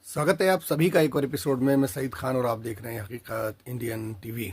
स्वागत है आप सभी का एक और एपिसोड में। मैं सईद खान और आप देख रहे हैं हकीकत इंडियन टीवी।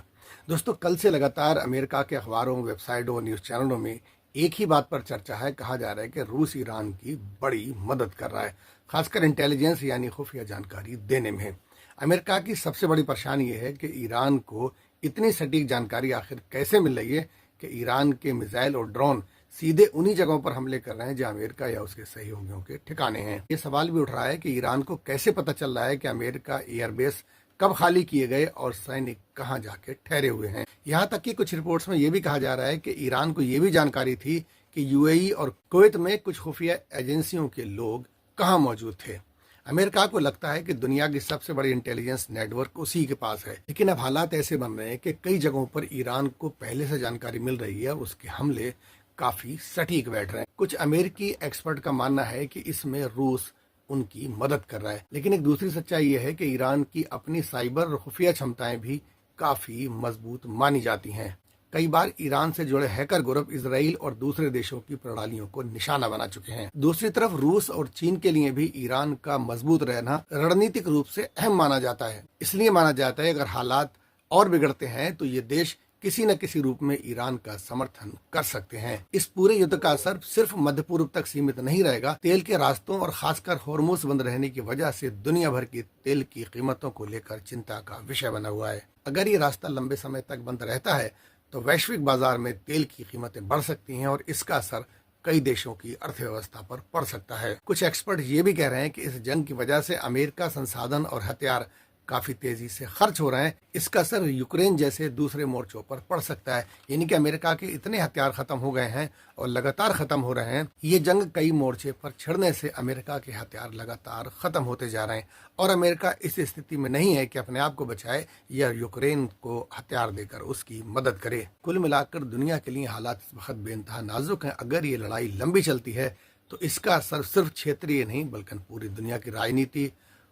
दोस्तों, कल से लगातार अमेरिका के अखबारों, वेबसाइटों और न्यूज़ चैनलों में एक ही बात पर चर्चा है। कहा जा रहा है कि रूस ईरान की बड़ी मदद कर रहा है, खासकर इंटेलिजेंस यानी खुफिया जानकारी देने में। अमेरिका की सबसे बड़ी परेशानी यह है कि ईरान को इतनी सटीक जानकारी आखिर कैसे मिल रही है कि ईरान के मिसाइल और ड्रोन सीधे उन्हीं जगहों पर हमले कर रहे हैं जहां अमेरिका या उसके सहयोगियों के ठिकाने हैं। ये सवाल भी उठ रहा है कि ईरान को कैसे पता चल रहा है कि अमेरिका एयरबेस कब खाली किए गए और सैनिक कहां जाके ठहरे हुए हैं। यहां तक कि कुछ रिपोर्ट्स में यह भी कहा जा रहा है कि ईरान को यह भी जानकारी थी कि यूएई और कुवैत में कुछ खुफिया एजेंसियों के लोग कहां मौजूद थे। अमेरिका को लगता है कि दुनिया की सबसे बड़ी इंटेलिजेंस नेटवर्क उसी के पास है, लेकिन अब हालात ऐसे बन रहे हैं कि कई जगहों पर ईरान को पहले से जानकारी मिल रही है और उसके हमले काफी सटीक बैठ रहे हैं। कुछ अमेरिकी एक्सपर्ट का मानना है कि इसमें रूस उनकी मदद कर रहा है, लेकिन एक दूसरी सच्चाई यह है कि ईरान की अपनी साइबर और खुफिया क्षमताएं भी काफी मजबूत मानी जाती हैं। कई बार ईरान से जुड़े हैकर ग्रुप इसराइल और दूसरे देशों की प्रणालियों को निशाना बना चुके हैं। दूसरी तरफ रूस और चीन के लिए भी ईरान का मजबूत रहना रणनीतिक रूप से अहम माना जाता है। इसलिए माना जाता है अगर हालात और बिगड़ते हैं तो ये देश किसी न किसी रूप में ईरान का समर्थन कर सकते हैं। इस पूरे युद्ध का असर सिर्फ मध्य पूर्व तक सीमित नहीं रहेगा। तेल के रास्तों और खासकर होर्मुज बंद रहने की वजह से दुनिया भर की तेल की कीमतों को लेकर चिंता का विषय बना हुआ है। अगर ये रास्ता लंबे समय तक बंद रहता है तो वैश्विक बाजार में तेल की कीमतें बढ़ सकती हैं और इसका असर कई देशों की अर्थव्यवस्था पर पड़ सकता है। कुछ एक्सपर्ट ये भी कह रहे हैं कि इस जंग की वजह से अमेरिका संसाधन और हथियार काफी तेजी से खर्च हो रहे हैं। इसका असर यूक्रेन जैसे दूसरे मोर्चों पर पड़ सकता है। यानी कि अमेरिका के इतने हथियार खत्म हो गए हैं और लगातार खत्म हो रहे हैं। ये जंग कई मोर्चे पर छिड़ने से अमेरिका के हथियार लगातार खत्म होते जा रहे हैं और अमेरिका इस स्थिति में नहीं है कि अपने आप को बचाए या यूक्रेन को हथियार देकर उसकी मदद करे। कुल मिलाकर दुनिया के लिए हालात इस वक्त बेइंतहा नाजुक हैं। अगर ये लड़ाई लंबी चलती है तो इसका असर सिर्फ क्षेत्रीय नहीं बल्कि पूरी दुनिया की राजनीति,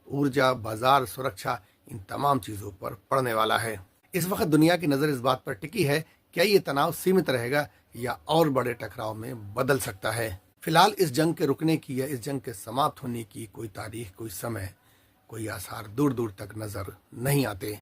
ऊर्जा, बाजार, सुरक्षा, इन तमाम चीजों पर पड़ने वाला है। इस वक्त दुनिया की नजर इस बात पर टिकी है क्या ये तनाव सीमित रहेगा या और बड़े टकराव में बदल सकता है। फिलहाल इस जंग के रुकने की या इस जंग के समाप्त होने की कोई तारीख, कोई समय, कोई आसार दूर दूर तक नजर नहीं आते।